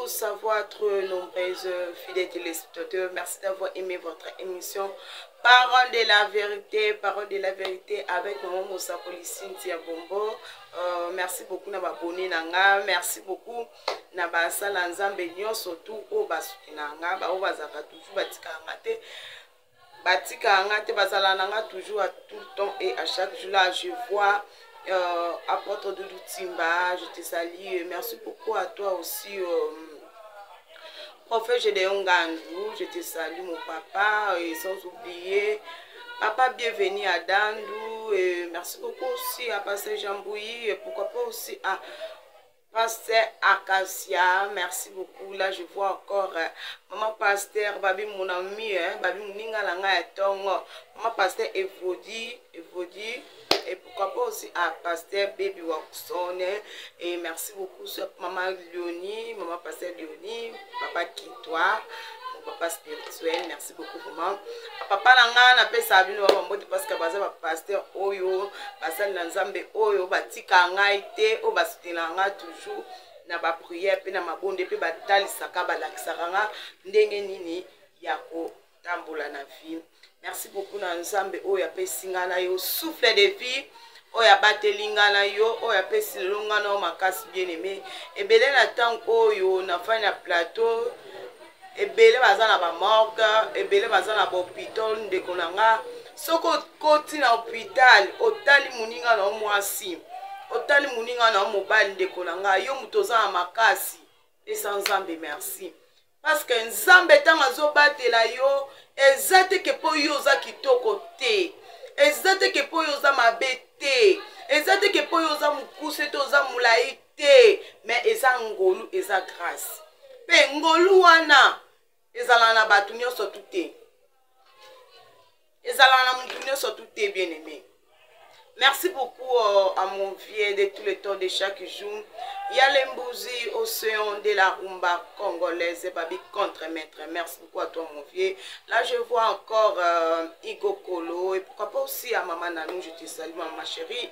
Savoir trop nombreuses fidèles téléspectateurs, merci d'avoir aimé votre émission Parole de la vérité avec Maman Moussa Policine Tia Bombo. Merci beaucoup na baboni nanga, merci beaucoup na basala nzambe nyo surtout o basukinanga ba o bazaka toujours batika ngate bazala nanga toujours à tout le temps et à chaque jour là je vois apôtre Doudou Timba, je te salue, merci beaucoup à toi aussi. Prophète Gédéon Gandou, je te salue mon papa, et sans oublier papa bienvenue à Dandou, et merci beaucoup aussi à Pasteur Jambouilly, et pourquoi pas aussi à Pasteur Acacia, merci beaucoup. Là je vois encore maman Pasteur Babi mon ami, Babi Mouninga Langa et Tongo, maman Pasteur Evodi, et pourquoi pas aussi à Pasteur Baby Watson, et merci beaucoup sur maman Léonie, maman Pasteur Léonie, papa Kitoa, mon papa spirituel, merci beaucoup maman. Papa Langa n'a pas sabino parce que baza pasteur Oyo, basal Nzambe Oyo, batika ngaite, o basutinanga toujours na ba prière pe na mabonde pe batali saka balakisanga ndenge nini yako tambola na vie. Merci beaucoup na Nzambe Oyo apesinga na yo souffle de vie. Oya batelinga na yo, oya pesi longa na makasi bien aimé. Ebele na tank oyo na fin na plateau. Ebele baza na ba morgue, ebele baza na ba hôpital ndeko nanga. Soko koti na hôpital, otali muninga na mwasi. Otali muninga na mobile ndeko nanga, yo mutoza na makasi. Et sans Nzambe merci. Parce que Nzambe tanga zo batela yo, ezate ke po yo za kitoko te. Ezate ke po yo za mabe te. Ezate ke po yo za mukuse to za mulai te. Mais eza ngolu, eza grâce. Pe ngolu wana ezala na batu nyonso te. Ezala na mutu nyonso te bien aimé. Merci beaucoup à mon vieux de tout le temps de chaque jour. Yalembuzi, océan de la rumba congolaise, Babi contre-maître. Merci beaucoup à toi mon vieux. Là je vois encore Igo Kolo et pourquoi pas aussi à Maman Nanou, je te salue ma chérie.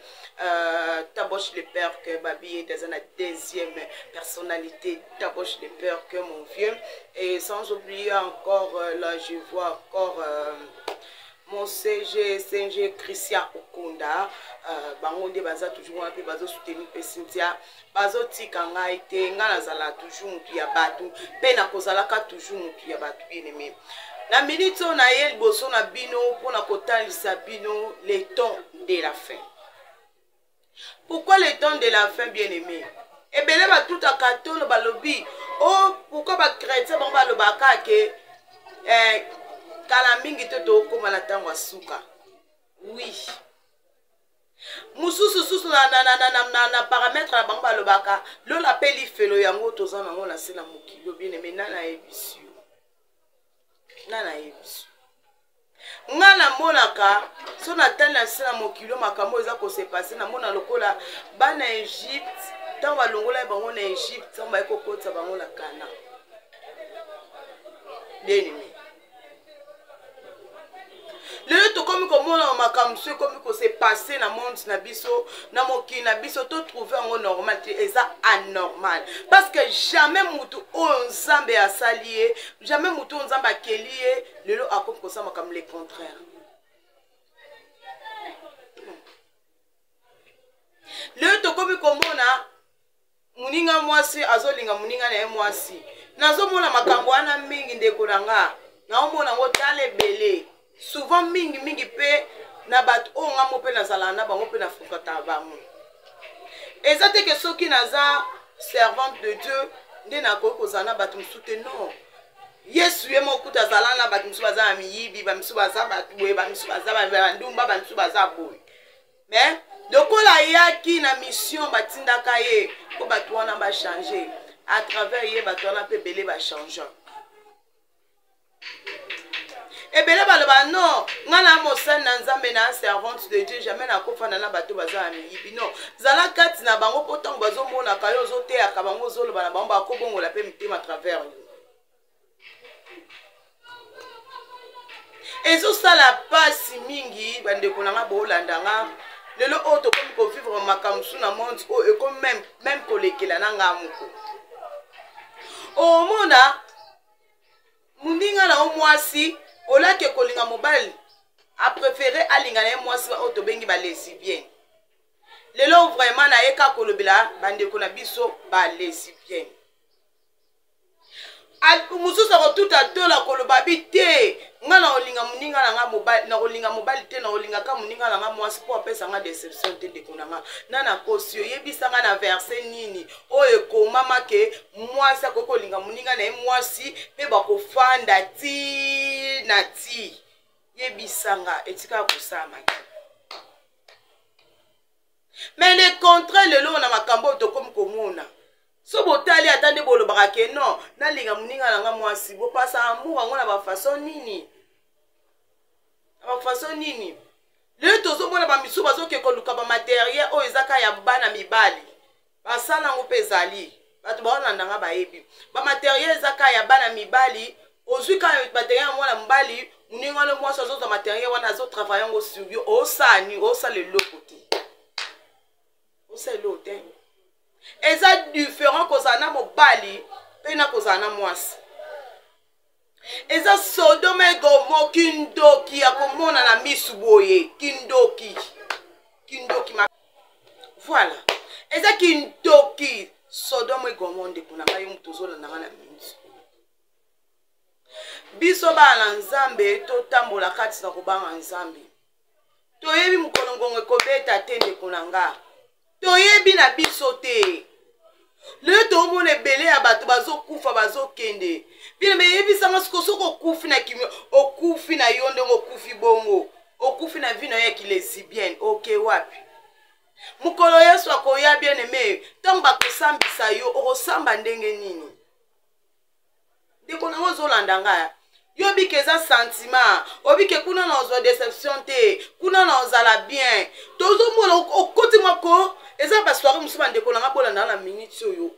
Taboche le père que Babi est dans la deuxième personnalité. Taboche le père que mon vieux. Et sans oublier encore, là je vois encore... mon CG Christian Okunda, bangonde baza toujours un peu bazo soutenu pe Cynthia, bazo tika ngai te ngana zala toujours mutu ya batu, pe na kozalaka toujours mutu ya batu bien aimé. Na minute on a yel boso na bino pour na kotalisa bino les temps de la fin. Pourquoi les temps de la fin bien aimé? Et ben là tout à katolo balobi, oh pourquoi ba chrétien bon balobaka ke kala mingi to koma na tango suka. Oui. Mususu na paramètre na bango balobaka lo la peli felo yango toza nango na sela mokilo bien aimé nana ebisu. Nana ebisu. Ngana monaka so na tana sela mokilo makambo eza ko se passer na mona lokola bana Egypte tango balongola bango na Egypte tango ba ekokotsa bango na Kana. Bien aimé. Le tout comme on makamsu comme que c'est passé dans monde na biso na moki na biso to trouver en normal et ça anormal parce que jamais mutu Nzambe a salié jamais mutu Nzambe a kelié le lo a comme ça comme le contraire. Le tout comme on a muninga mwasi azolinga muninga na mwasi nazo mona makambo ana mingi ndeko nanga na omona ngotale belé. Souvent mingi pe na bat o ngamo pe na zala na bango pe na fukata bango. Ezate ke soki naza servante de Dieu nde na ko kozana bat msute non. Yesu ye mokuta zala na bat msu baza miyibi ba msu baza bat boye ba msu baza ba ndumba ba msu baza boye. Mais dokola yaki na mission batindaka ye ko bat wana ba changer à travers ye bat wana pe belé ba changer. Et bien là, non, ngana mosan na nzambe na servante de Dieu, jamais na kofana na bato baza amiyibi. Non, zala kati na bango potang bazo mona kayo zote ya kabango zolo bana bango bakobongo la pe mitema à travers yo. Ezo sala pasi mingi bande konanga bolanda nga. Lelo auto comme ko vivre makamsu na monde o e comme même kolekela na ngamuko. O mona mundinga na omwasi ola ke kolinga mobile a préféré alinga na mwasi ba auto bengi ba lesbien. Lelo vraiment na eka kolobela bande ko na biso ba lesbien. Mususa ko tout atola koloba bité ngana olinga muninga na nga mobile na olinga mobile te na olinga ka muninga na nga mwasi po apesa nga déception te de konanga nana kosio yebisa nga na verset nini o ekomama ke mwasi akoko olinga muninga na mwasi pe bakofanda ti na ti yebisa nga etika kosama. Mais le contraire lelo na makambo to comme komona so botali atande bolo barake non na linga muninga na nga mwasi bo pasa amour ngona ba façon nini ba façon nini le tozo mona ba misu bazo ke koluka ba matériel o ezaka ya bana mibali basala ngo pezali bato ba nga ba yebi ba matériel ezaka ya bana mibali ozwika matériel mwana mbali muninga le mwasi zo za matériel wana zo travailler ngo studio o sani o sa le lokote o sa le lokote. Et ça différent que ça n'a mobali, pena que ça n'a mwasi. Et ça Sodome et Gomorrhe kindoki a comme na misuboye kindoki ma. Voilà. Et ça kindoki Sodome et Gomorrhe de kuna kayo mtozola na ngana mingi. Biso ba na nzambe to tambola kati na kubanga nzambe. To yebi mukolongongo kobeta tende kunanga. Toyebi na biso te le to mona belé ya bato bazo kufa bazo kende bien me yebi sanga soko kufi na kimi okufi na yonde okufi bongo okufi na vino ya kilesibienne OK wapi mukolo Yesu akoya bien aimé tamba kosambisa yo okosamba ndenge nini ndeko na ozolanda nga yo bikeza sentiment obike kuna na ozo déception te kuna na ozala bien tozo mona okoti mako eza ba soirée musu bande ko nga bola na minute yo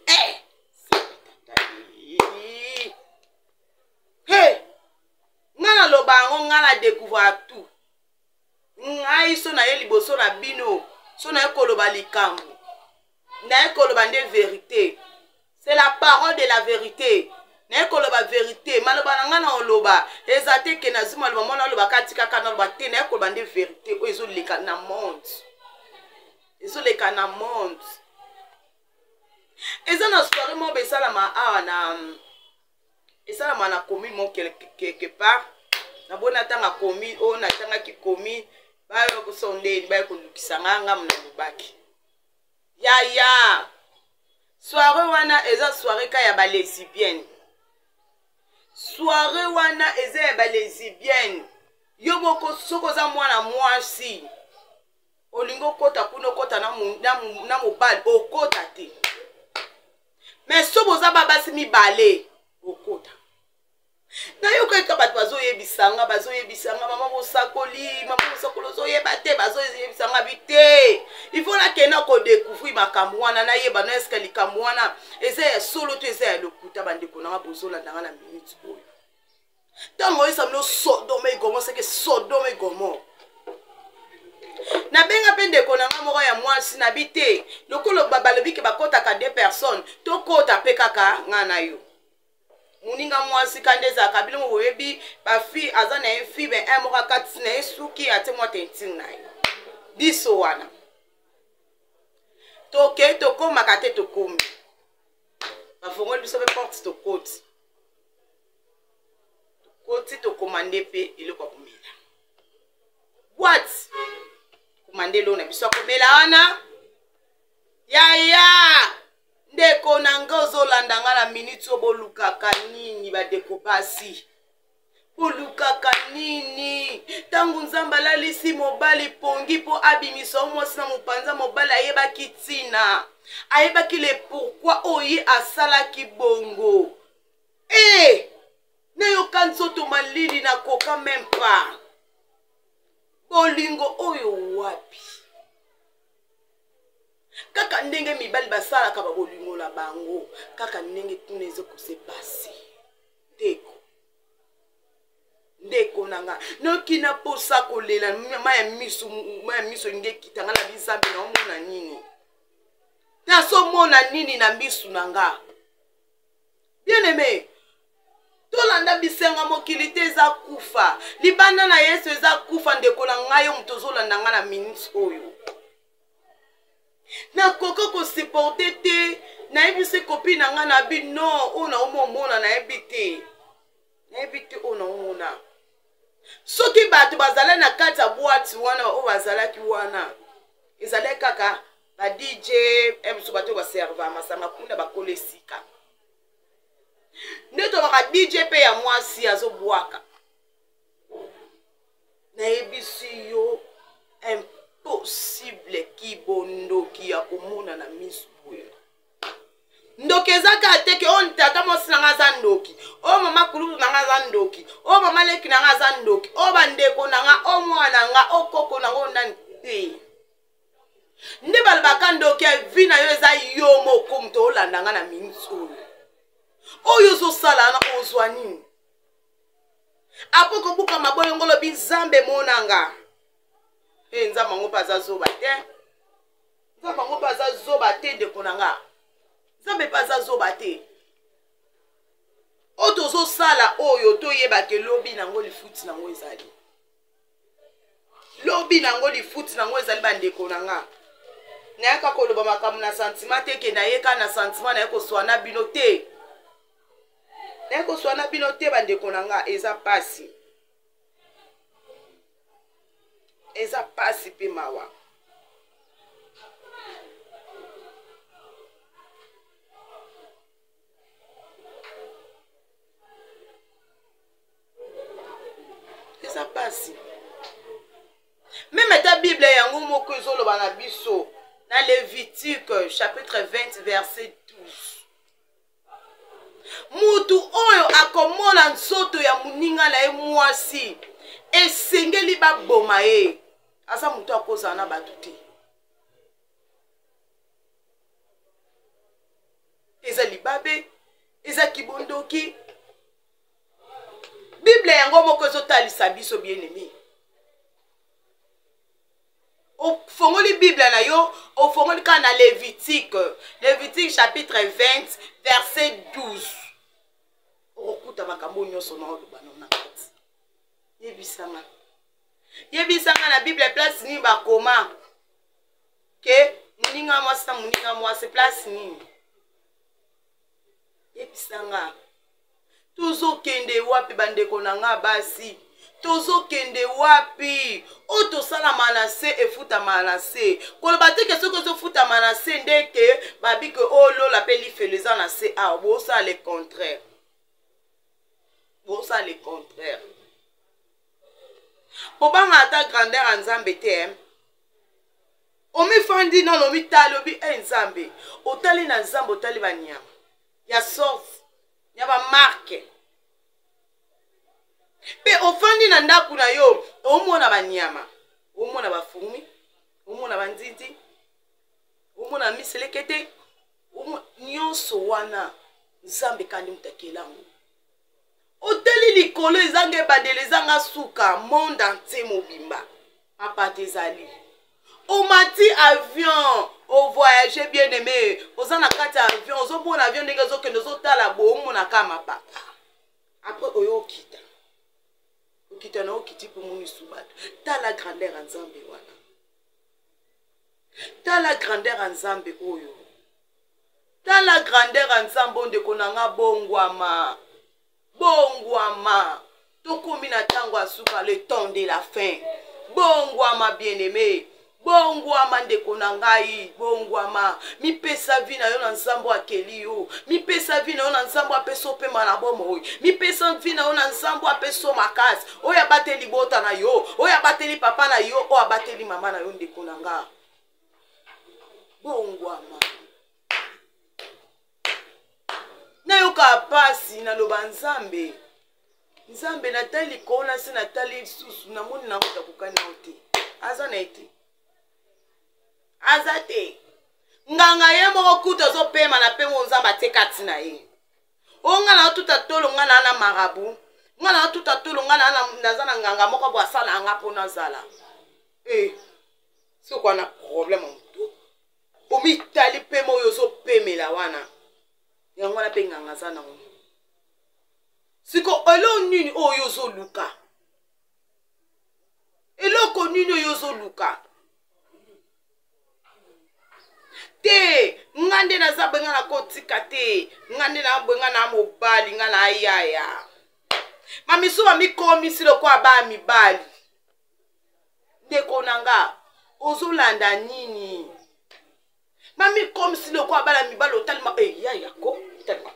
ngana lobango ngana découvrir tout ngai so na ye liboso na bino so na ekoloba likambo na ekoloba nde vérité c'est la parole de la vérité na ekoloba vérité maloba na ngana oloba ezate ke na zuma loba mona loba katika kana loba te na ekoloba nde vérité o ezo leka na monde ezo leka na monde eza na soirée mo besala ma awa na esala mana commune mo quelque part na bona tanga commune o na tanga ki commune bayo ko sondeni bayo ko lukisa nganga mna mubaki ya soirée wana eza soirée ka ya ba lesbienne soirée wana eza ya ba lesbienne yo boko soko za mwana mwasi olingo kota kuno kota na mobali okota te mais so boza babasi mibale okota na yo kaka bato bazoyebisanga mama bosakolo zoyeba te bazoyebisanga bite il faut nakenda kodécouvrir makambo wana nayeba no eske likambo wana eza ya solo to eza ya lokuta bandeko nanga bozolandanga na minute oyo ntango oyesamino Sodome et Gomorrhe seke Sodome et Gomorrhe na benga pe ndeko nanga moko ya mwasi na bite lokolo balobi ke bakotaka 2 personnes to kota pe kaka nga na yo muninga mwasi kandeza kabilo mo webi ba fi aza na ye fi be un moko kati na esuki ate mo tenting na ye diso wana toke to koma kate to komi ba fongoli biso be porte to koti to komande pe ile kwa kumela what kumande lo na biso komela wana ya ndeko nanga ozolanda nga na minute obolukaka nini badeko basi bolukaka nini tangu nzambe alalisi mobali pongi po abimisa mwasi na mopanza mobali ayebaki ntina ayebaki le pourquoi oye asalaki bongo nayoka nzoto malili na koka même pas bolingo oyo wapi kaka ndenge mibali basalaka babolingo na bango kaka ndenge tuna ezokose pasi ndeko nanga noki na posa kolela maya miso ngekitanga na bizambe na omona nini nasomona nini na misu nanga bien aimé tolanda bisenga mokili te eza kufa libanda na Yesu eza kufa ndeko na ngai yo moto ozolanda nga na minute oyo nakoka kosupporte te nayebi se kopi na nga na bi non oyo naomomona nayebi te oyo naomona soki bato bazala na kati ya boîte wana oyo bazalaki wana ezalaki kaka ba DJ biso bato baserva masanga kuna bakola esika nde tobaka DJ mpe ya mwasi azobwaka nayebisi yo impossible kibondoki ya komona na misu oyo ndoki ezaka ateke o ntata mwasi nanga aza ndoki o mama kulutu nanga aza ndoki o mama leki nanga aza ndoki o bandeko nanga o mwana nanga o koko nanga ondani te nde balobaka ndoki ya vi na yo eza yo moko moto olandanga na minute oyo ozosala na ozwa nini apo kobuka mabolongo lobi nzambe monanga nzambe yango mpe aza zoba te nzambe yango mpe aza zoba te ndeko nanga nzambe mpe aza zoba te oyo tozosala oyo toyebake lobi nango lifuti nango ezali lobi nango lifuti nango ezali bandeko nanga nayaka koloba makambo na sentiment te ke nayeka na sentiment naye koswana bino te naye koswana bino te bandeko nanga eza pasi mpe mawa eza pasi même ta Bible yango moko ezoloba na biso na Lévitique chapitre 20 verset 12 mutu oyo akomona nzoto ya muninga na ye mwasi esengeli baboma ye aza mutu akozala na bato te eza libabe eza kibondoki Bible yango moko ezotalisa biso bien-aimé ofongoli Bible na yo ofongoli ka na Lévitique chapitre 20 verset 12 okuta makambo nyonso na oloba na kati yebisanga na Bible place nini bakoma ke muninga mwasi na muninga mwasi place nini yebisanga tozokende wapi bandeko na nga basi tozokende wapi o tosala na se efutama na se koloba te ke soki ozofutama na se ndeke babi ke olola mpe lifelo eza na se awa bosala le contraire obanga ata grandeur ya nzambe te omifandi nano omitali obi nzambe otali na nzambe otali banyama ya sorte ya bamarke pe ofandi na ndaku na yo omona banyama omona bafumi omona banzinzi omona miselekete nyonso wana nzambe kandi mutakelango oteli likolo ezanga ebandela ezanga suka monde entier mobimba apate ezali omati avion ovoyage bien aimé oza na kati ya avion ozomona avion ndenge ezokende ozotala bo omonaka mapapa apres oyo okita na okiti mpo monisu bato tala grandeur ya nzambe wana tala grandeur ya nzambe oyo tala grandeur ya nzambe ondeko na nga bongwama tokomi na ntango ya suka le temps de la fin bongwama bien aimé bongwama ndeko na ngai bongwama mipesa vi na yo na nzambo akeli yo mipesa vi na yo na nzambo apeso pema na bomoi mipesa vi na yo na nzambo apeso makasi oyo abateli bota na yo oyo abateli papa na yo oyo abateli mama na yo ndeko na nga bongwama nayoka pasi naloba nzambe Nzambe natali kona se natali susu na moni na muta kukana ote. Aza na ete. Aza te. Nganga ye moko kuta zo pema na pemo nzamba te katina ye. Onga na tuta tolo nga na marabu. Nga na tuta tolo nga na nazana nganga moko bo asala nga pona zala. C'est quoi na problème en tout. Omi tali pemo yo zo pemela wana. Yango na pe nganga zana ngo. Siko elo nini o yo zo luka. Elo ko nini yo zo luka. Te ngande na zabenga na kotika te ngande na benga na mobali nga na ayaya mami suba mi komi silo kwa ba mi bali ndeko nanga ozolanda nini mami komi silo kwa bala mi bali otalima yaya ko talima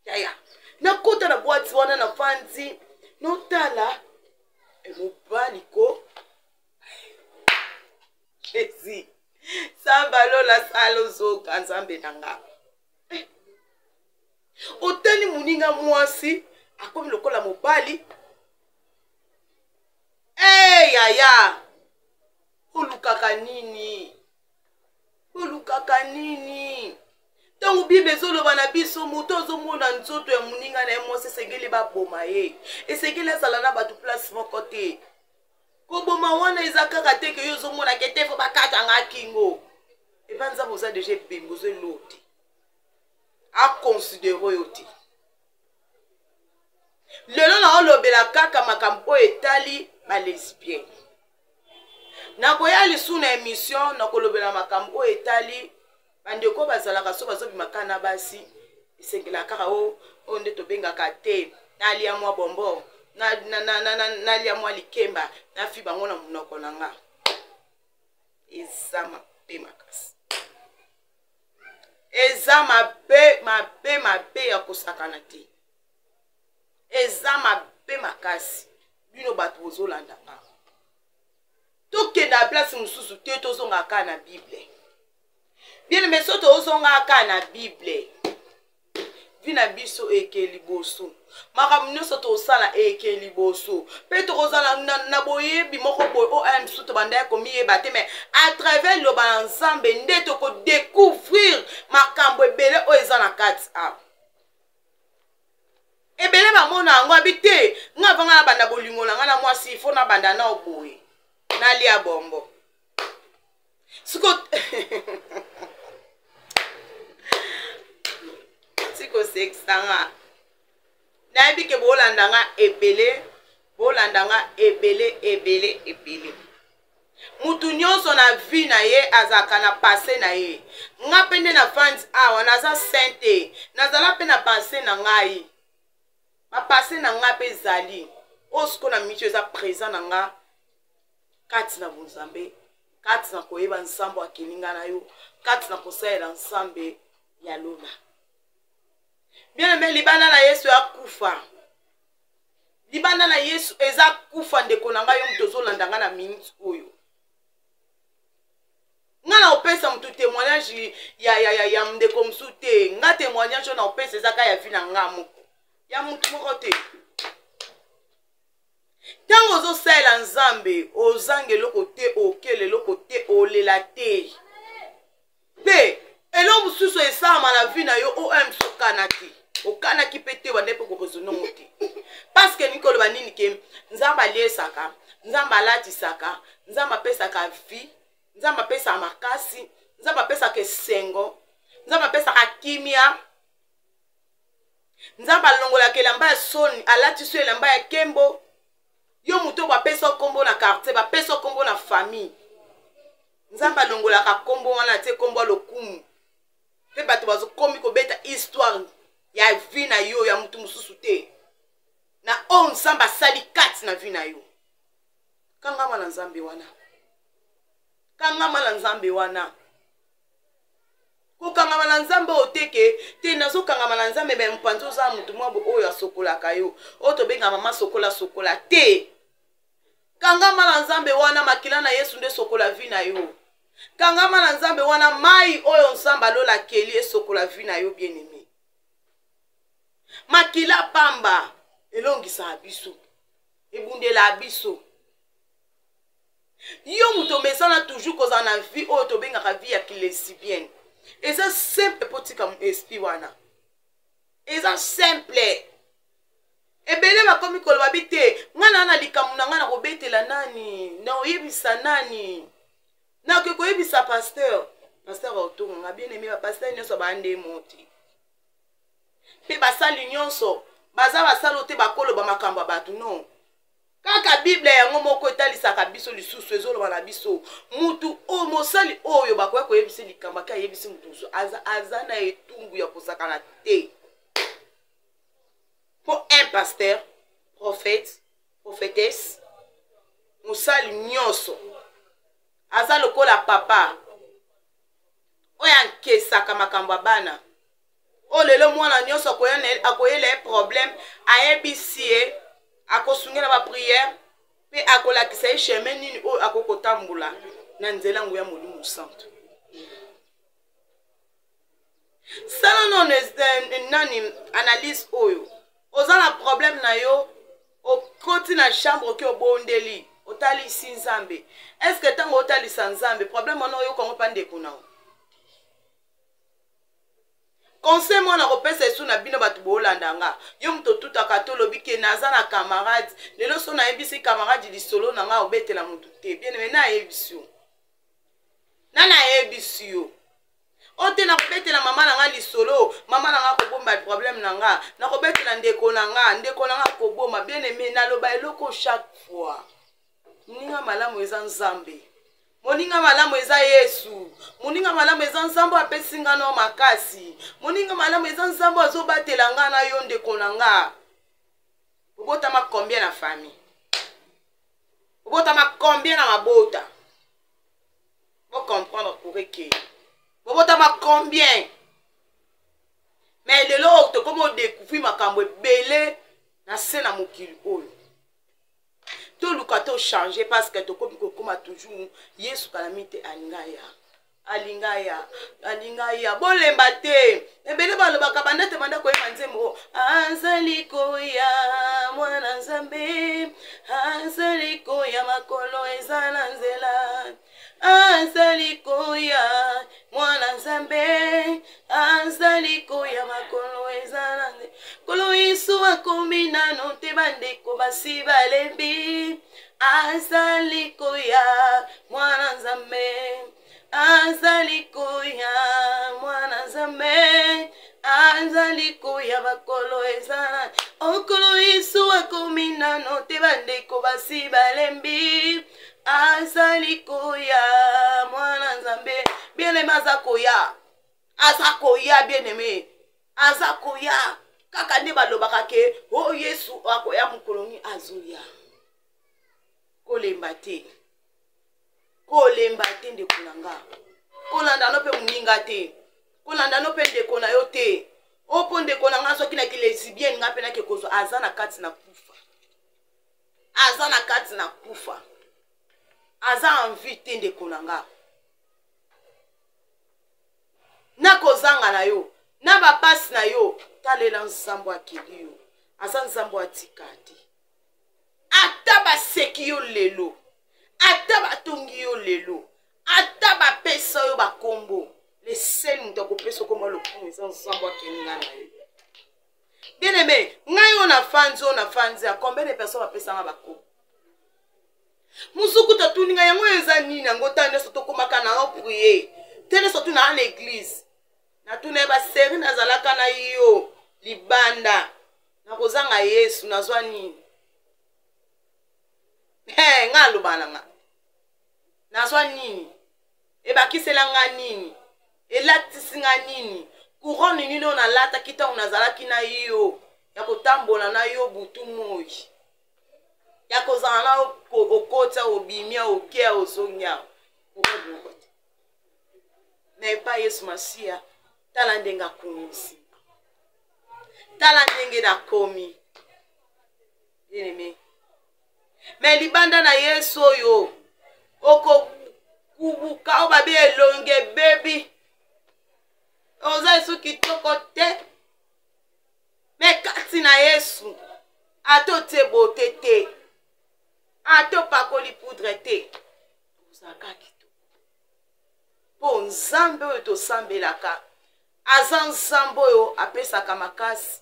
yaya na kota na boîte wana na fanzi no tala mobali ko ezi Sambalo la salo zo kanzambe nanga. Otani muninga mwasi akomi lokola mobali. Yaya. Olukaka nini? Olukaka nini? Tangu bibe zolo bana biso moto zo mona nzoto ya muninga na mwasi segeli ba boma ye. Esegeli azala na batu place moko te. Koboma wana ezakaka te ke yo zo mona ketefo bakata nga kingo. Et ben ça vous a déjà bimbozo l'autre. A considérer oti. Lelo na olobela kaka makambo etali ba lesbien. Na koya lisu na émission na kolobela makambo etali bandeko bazalaka so bazobi makana basi. Esengela kaka o nde to bengaka te na lia mwa bombo na lia mwa likemba na fi bango na munoko nanga. Ezama pe makasi. Eza mabe ya kosakana te. Eza mabe makasi. Bino bato bozolanda nga. Tokenda place mususu te tozonga ka na Bible. Bien mais soto ozonga ka na Bible. Vina biso ekeli boso. Makambo nyonso tosala ekeli boso. Pe tokozala na boyebi moko boye OM suto banda komiyeba te mais à travers le banzambe nde toko découvrir makambo ebele o eza na kati a. Ebele ba mona ngo abite nga vanga na banda bolingo na nga na mwasi ifo na banda na oboye. Na lia bombo. Siko Siko sexanga. Na ebi ke bolandanga ebele, bolandanga ebele. Mutu nyonso na vie na ye azaka na passé na ye. Nga pende na fans awa naza sainte, nazala pe na passé na ngai. Ma passé na nga pe zali. Osko na micho eza présent na nga. Kati na Nzambe, kati na koyeba nsambo akilinga na yo, kati na kosaela nsambe ya lona. Bien aimé, libana na Yesu akufa. Libana na Yesu eza kufa ndeko na nga yo mtozo landanga na minute oyo. Nga na opesa mtu témoignage ya mdeko msute. Nga témoignage na opesa eza ka ya vi na nga moko. Ya mutu moko te. Tango ozo saela nzambe, ozange loko te, okele loko te, olela te. Pe, elo mususu esama na vi na yo OM sokana te. Okana ki pete wande pe kokozono mote. Parce que nikolo banini ke nzamba liesaka, nzamba latisaka, nzamba pesaka vi, nzamba pesa makasi, nzamba pesa ke sengo, nzamba pesa kimia. Nzamba longola ke lamba soni, alatiso lamba ya kembo. Yo muto ba pesa kombo na quartier, ba pesa kombo na famille. Nzamba longola ka kombo wana te kombo lokumu. Pe bato bazo komi ko beta histoire ya vi na yo ya mutu mususu te. Na on samba sali kati na vi na yo. Kanga mala nzambe wana. Kanga mala nzambe wana. Ko kanga mala nzambe oteke te nazo kanga mala nzambe be mpanzo za mutu mwabo oyo asokola kayo. O to benga mama sokola te. Kanga mala nzambe wana makila na Yesu nde sokola vi na yo. Kanga mala nzambe wana mai oyo nsamba lola keli e sokola vi na yo bien aimé. Makila pamba elongisa biso ebundela abiso yo muto mesana toujours koza na vie oyo tobengaka vie ya kilesibienne eza simple potika esprit wana eza simple ebele bakomi koloba bite ngana na likambo na ngana kobetela nani na oyebisa nani na koyebisa pasteur otonga bien aimé ba pasteur nyonso bande moti pe basali nyonso baza basalo te bakoloba makambo ya bato non kaka bible yango moko etalisaka biso lisusu ezoloba na biso mutu o mosali oyo bakoya koyebisa likambo aka yebisi mutu mosusu aza na etumbu ya kosakana te pour un pasteur prophète prophétesse mosali nyonso aza lokola papa oyo ankesaka makambo ya bana o lelo mwana nyonso akoyela problème ayebisi ye akosungela ba prière pe akolakisa ye chemin nini oyo akokotambola na nzela ngo ya Molimo Santo sala non nani analyse oyo oza na problème na yo okoti na chambre ki obondeli otalisi Nzambe est-ce que tango otalisa Nzambe problème wana oyo kongo pa ndeko na conseil mwana kopesa esu na bino bato boolanda nga yo muto tutaka tolobi ke naza na camarade lelo so nayebisi camarade lisolo na nga obetela mutu te bien aimé nayebisi yo nayebisi yo ote na kobetela mama na nga lisolo mama na nga kobomba problème na nga na kobetela ndeko na nga koboma bien aimé naloba eloko chaque fois moninga malamu eza Nzambe moninga malamu eza Yesu moninga malamu eza Nzambe apesi nga no makasi moninga malamu eza Nzambe azobatela nga na yo ndeko na nga obotama combien na famille obotama combien na mabota vous comprendre pour que obotama combien mais lelo to comme découvrir makambo ebele na se na mokili oyo tout le cas changer parce que to comme toujours Yesu kalamite alingaya bolemba te ebele balobaka bandate banda koyeba nzembo azali koya mwana Nzambe azali koya makolo eza na nzela azali koya mwana Nzambe azali koya makolo eza na nzela kolo Yesu akomi nano te bandeko basi balembi azali koya mwana Nzambe azali koya mwana Nzambe azali koya bakolo ezana okolo Yesu akomi nano te bandeko basi balembi azali koya mwana Nzambe bien aimé aza koya bien aimé aza koya kaka nde balobaka ke o Yesu akoya mukoloni azoya kolemba te ndeko na nga kolanda no pe muninga te kolanda no pe ndeko na yo te opo ndeko na nga soki na kilesibienne nga pe na ke kozo aza na kati na kufa aza envie te ndeko na nga na kozanga na yo na bapasi na yo talela Nzambe akili yo aza Nzambe atika te ata baseki yo lelo ata batongi yo lelo ata bapesa yo bakombo le seul mutu akopesa okoma lokumu eza Nzambe akeninga na yo bien aimé ngai oyo nafanzi a combien de personnes bapesanga bakombo musuku tatuninga yango eza nini yango tani nyonso tokomaka na prier te nyonso tuna na l'église natuna baseri nazalaka na yo libanda nakozanga Yesu nazwa nini nga alobana nga nazwa nini ebakisela nga nini elatisi nga nini couronne nini oyo nalataki ntango nazalaki na yo ya kotambola na yo butu moi ya kozala na okota obimia okea ozongia na epa Yesu Masiya tala ndenge akomisi tala ndenge nakomi bien-aimé mais libanda na Yesu oyo oko kubuka o babi elonge baby oza Yesu kitoko te mais kati na Yesu ato te beauté te, ato pakoli poudre te, ozalaka kitoko. Po nzambe oyo tosambelaka, aza nzambe oyo apesaka makasi,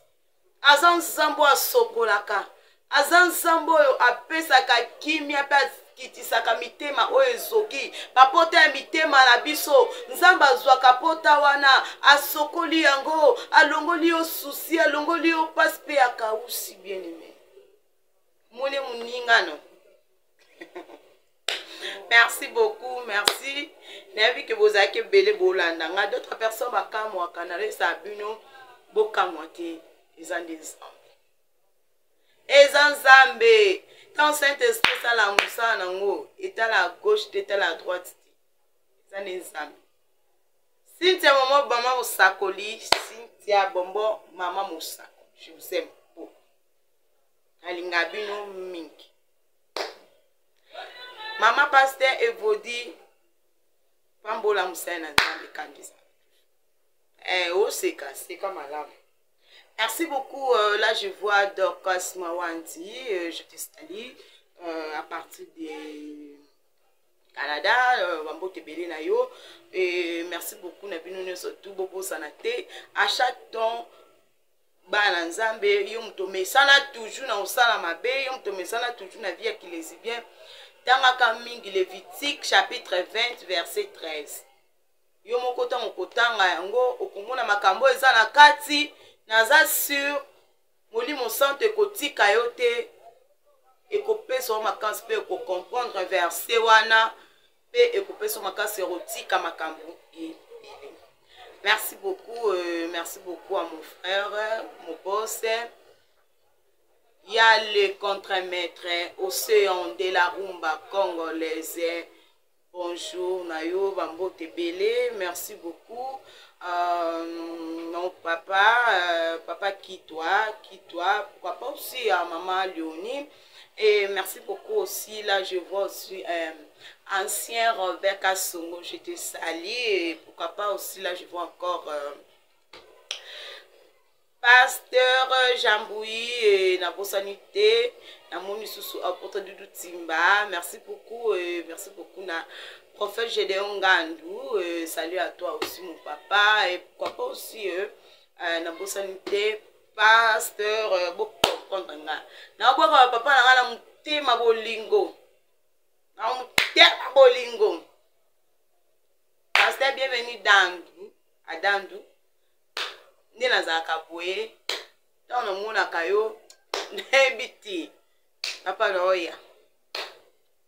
aza nzambe oyo asokolaka, aza nzambe oyo apesaka kimia mpe akitisaka mitema oyo ezoki, bapota ya mitema na biso, nzambe azwaka pota wana, asokoli yango, alongoli yo susi, alongoli yo pasi mpe akausi bien aimé. Mone muningano. Merci beaucoup, merci. N'avis que vous avez belé bolandanga. D'autres personnes bakamwa kanale sabino bokamwate ezande nzambe. Ezanzambe. Quand Saint-Esprit ça la moussa nango, est à la gauche, est à la droite. Ezande nzambe. Cynthia maman maman musakoli, Cynthia bombo maman musako. Je vous aime beaucoup. Alingabino mingi. Maman pasteur Evodi Pambola Moussena Nzambe Kandisa. C'est comme malam. Merci beaucoup. Là, je vois Dorcas Mawandi. Je te salue à partir du Canada. Wambo Tebele na yo. Merci beaucoup. Nabino surtout Bobo Sanate. À chaque temps, Bana Nzambe, yom to mesana toujours na osala mabe, yom to mesana toujours na vie qui les bien. Tangaka mingi Lévitique chapitre 20 verset 13. Yo mokota mokotanga yango okomona makambo eza na kati naza sur molimo santo ekotika yo te ekopesa makansi pe ko comprendre verset wana pe ekopesa makansi erotika makambo e. Merci beaucoup à mon frère, mon boss. Il y a le contre-maître Océan de la rumba congolaise. Bonjour, Nayo Bambo Tebele. Merci beaucoup. Mon papa, papa Kitwa, pourquoi pas aussi à maman Léonie. Et merci beaucoup aussi. Là, je vois aussi ancien Robert Kassongo. Je te salue. Et pourquoi pas aussi, là, je vois encore Pasteur Jambouyi et Nabosanité. Namonisusu apôtre Dudu Timba. Merci beaucoup. Merci beaucoup. Prophète Gédéon Gandou. Salut à toi aussi, mon papa. Et pourquoi pas aussi Nabosanité. Pasteur Boko. Na papa na mutema bolingo. Na mutema bolingo. Pasteur bienvenue Dandu, à Dandu. Nena zaka boye. Dans le monde à Kayo, nebiti. Papa Loya.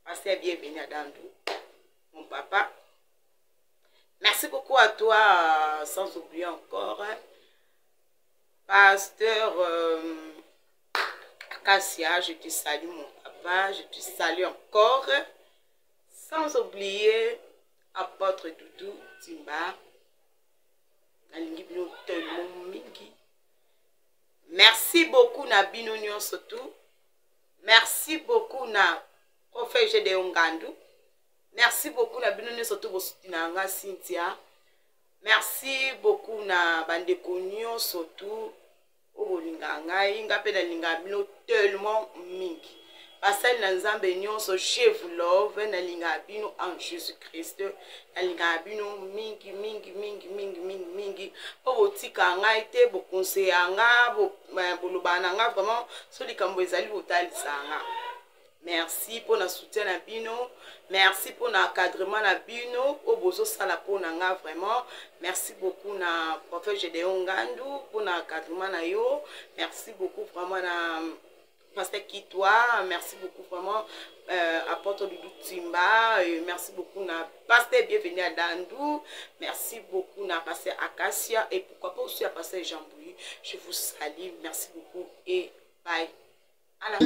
Pasteur bienvenue à Dandu. Mon papa. Merci beaucoup à toi, sans oublier encore. Pasteur Cassia, je te salue mon papa, je te salue encore. Sans oublier apôtre Doudou Timba. Merci beaucoup na bino surtout. Merci beaucoup na prophète Gédéon Gandou. Merci beaucoup na bino surtout bosutinanga Cynthia. Merci beaucoup na bandeko surtout. Inga pe na linga bino tellement mingi. Pasal na nzambe nyonso je vous love na linga bino en Jésus-Christ. Na linga bino mingi. Po botika ngai te bo conseiller nga bo bolobana nga vraiment so likambo ezali botalisa nga. Merci pour na soutien na bino. Merci pour na encadrement na bino. Obozo sala pour na nga vraiment. Merci beaucoup na prophète Gédéon Gandou pour na encadrement na yo. Merci beaucoup vraiment na pasteur Kitwa. Merci beaucoup vraiment apôtre Doudou Timba. Merci beaucoup na pasteur bienvenue à Dandou. Merci beaucoup na pasteur Acacia et pourquoi pas aussi à pasteur Jambouyi. Je vous salue. Merci beaucoup et bye. À la